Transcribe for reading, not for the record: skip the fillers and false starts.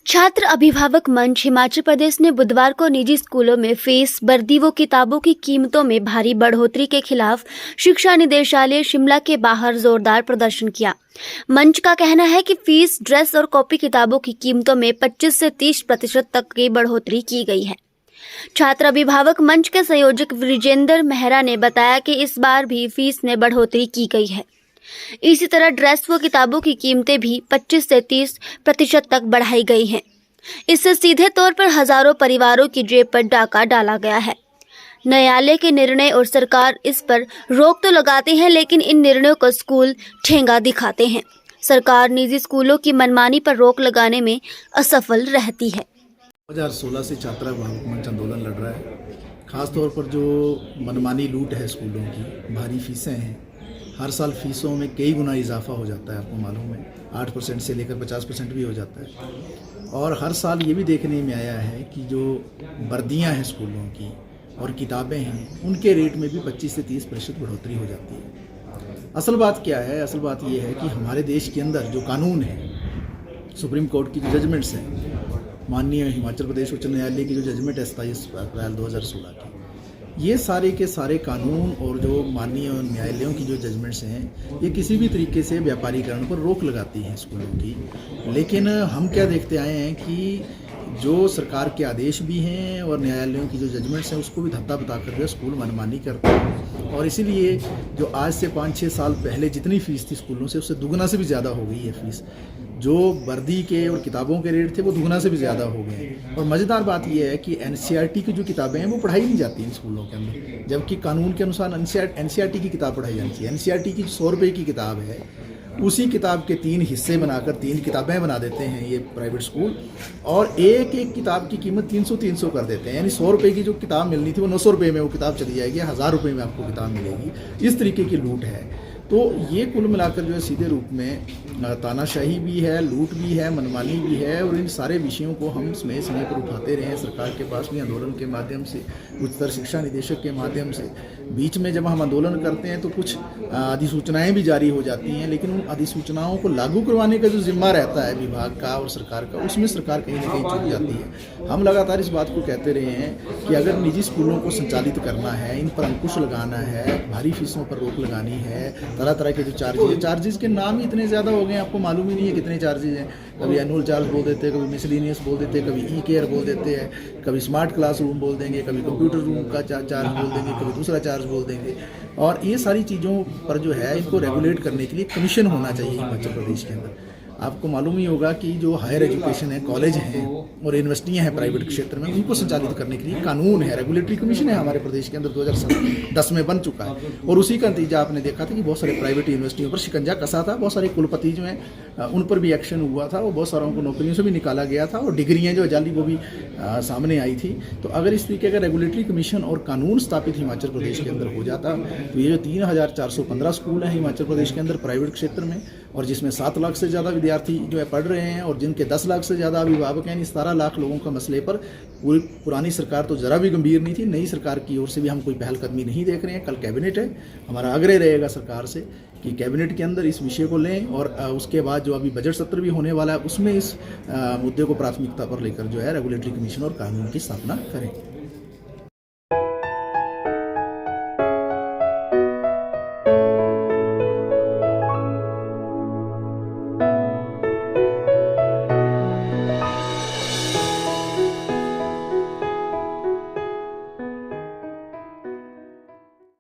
छात्र अभिभावक मंच हिमाचल प्रदेश ने बुधवार को निजी स्कूलों में फीस, वर्दी व किताबों की कीमतों में भारी बढ़ोतरी के खिलाफ शिक्षा निदेशालय शिमला के बाहर जोरदार प्रदर्शन किया। मंच का कहना है कि फीस, ड्रेस और कॉपी किताबों की कीमतों में 25 से 30% तक की बढ़ोतरी की गई है। छात्र अभिभावक मंच के संयोजक विजेंद्र मेहरा ने बताया कि इस बार भी फीस में बढ़ोतरी की गई है। इसी तरह ड्रेस व किताबों की कीमतें भी 25 से 30% तक बढ़ाई गई हैं। इससे सीधे तौर पर हजारों परिवारों की जेब पर डाका डाला गया है। न्यायालय के निर्णय और सरकार इस पर रोक तो लगाते हैं, लेकिन इन निर्णयों को स्कूल ठेंगा दिखाते हैं। सरकार निजी स्कूलों की मनमानी पर रोक लगाने में असफल रहती है। 2016 से छात्र अभिभावक मंच आंदोलन लड़ रहा है। खासतौर पर जो मनमानी लूट है स्कूलों की, भारी फीसें हैं, हर साल फीसों में कई गुना इजाफा हो जाता है, आपको मालूम है, 8% से लेकर 50% भी हो जाता है। और हर साल ये भी देखने में आया है कि जो वर्दियां हैं स्कूलों की और किताबें हैं, उनके रेट में भी 25 से 30% बढ़ोतरी हो जाती है। असल बात क्या है? असल बात ये है कि हमारे देश के अंदर जो कानून है, सुप्रीम कोर्ट की जो जजमेंट्स हैं, माननीय हिमाचल प्रदेश उच्च न्यायालय की जो जजमेंट है 27 अप्रैल 2016 की, ये सारे के सारे कानून और जो माननीय न्यायालयों की जो जजमेंट्स हैं, ये किसी भी तरीके से व्यापारीकरण पर रोक लगाती हैं स्कूलों की। लेकिन हम क्या देखते आए हैं कि जो सरकार के आदेश भी हैं और न्यायालयों की जो जजमेंट्स हैं, उसको भी धत्ता बताकर जो स्कूल मनमानी करते हैं। और इसीलिए जो आज से 5-6 साल पहले जितनी फ़ीस थी स्कूलों से, उससे दुगना से भी ज़्यादा हो गई है फ़ीस। जो वर्दी के और किताबों के रेट थे, वो दुगना से भी ज़्यादा हो गए। और मज़ेदार बात यह है कि एनसीईआरटी की जो किताबें हैं, वो पढ़ाई नहीं जाती हैं स्कूलों के अंदर, जबकि कानून के अनुसार एनसीईआरटी की किताब पढ़ाई जाती है। एनसीईआरटी की 100 रुपये की किताब है, उसी किताब के 3 हिस्से बनाकर 3 किताबें बना देते हैं ये प्राइवेट स्कूल, और एक एक किताब की कीमत 300 कर देते हैं। यानी 100 रुपये की जो किताब मिलनी थी, वो 900 रुपये में वो किताब चली जाएगी, 1000 रुपये में आपको किताब मिलेगी। इस तरीके की लूट है। तो ये कुल मिलाकर जो है सीधे रूप में तानाशाही भी है, लूट भी है, मनमानी भी है। और इन सारे विषयों को हम समय समय पर उठाते रहे हैं सरकार के पास भी, आंदोलन के माध्यम से, उच्चतर शिक्षा निदेशक के माध्यम से। बीच में जब हम आंदोलन करते हैं तो कुछ अधिसूचनाएं भी जारी हो जाती हैं, लेकिन उन अधिसूचनाओं को लागू करवाने का जो जिम्मा रहता है विभाग का और सरकार का, उसमें सरकार कहीं ना कहीं चूक जाती है। हम लगातार इस बात को कहते रहे हैं कि अगर निजी स्कूलों को संचालित करना है, इन पर अंकुश लगाना है, भारी फीसों पर रोक लगानी है, तरह तरह के जो चार्जेस के नाम ही इतने ज़्यादा हो गए, आपको मालूम ही नहीं है कितने चार्जेस हैं। कभी एनुअल चार्ज बोल देते हैं, कभी मिसलिनियस बोल देते हैं, कभी ई केयर बोल देते हैं, कभी स्मार्ट क्लासरूम बोल देंगे, कभी कंप्यूटर रूम का चार्ज बोल देंगे, कभी दूसरा चार्ज बोल देंगे। और ये सारी चीज़ों पर जो है, इनको रेगुलेट करने के लिए कमीशन होना चाहिए हिमाचल प्रदेश के अंदर। आपको मालूम ही होगा कि जो हायर एजुकेशन है, कॉलेज हैं और यूनिवर्सिटियां हैं प्राइवेट क्षेत्र में, उनको संचालित करने के लिए कानून है, रेगुलेटरी कमीशन है हमारे प्रदेश के अंदर, 2010 में बन चुका है। और उसी का नतीजा आपने देखा था कि बहुत सारे प्राइवेट यूनिवर्सिटियों पर शिकंजा कसा था, बहुत सारे कुलपति जो हैं उन पर भी एक्शन हुआ था, और बहुत सारों को नौकरियों से भी निकाला गया था, और डिग्रियाँ जो जाली वो भी सामने आई थी। तो अगर इस तरीके का रेगुलेटरी कमीशन और कानून स्थापित हिमाचल प्रदेश के अंदर हो जाता, तो ये जो 3415 स्कूल हैं हिमाचल प्रदेश के अंदर प्राइवेट क्षेत्र में, और जिसमें 7 लाख से ज़्यादा विद्यार्थी जो है पढ़ रहे हैं, और जिनके 10 लाख से ज़्यादा अभिभावक हैं, 17 लाख लोगों का मसले पर पुरानी सरकार तो ज़रा भी गंभीर नहीं थी। नई सरकार की ओर से भी हम कोई पहलकदमी नहीं देख रहे हैं। कल कैबिनेट है, हमारा आग्रह रहेगा सरकार से कि कैबिनेट के अंदर इस विषय को लें, और उसके बाद जो अभी बजट सत्र भी होने वाला है, उसमें इस मुद्दे को प्राथमिकता पर लेकर जो है रेगुलेटरी कमीशन और कानून की स्थापना करें।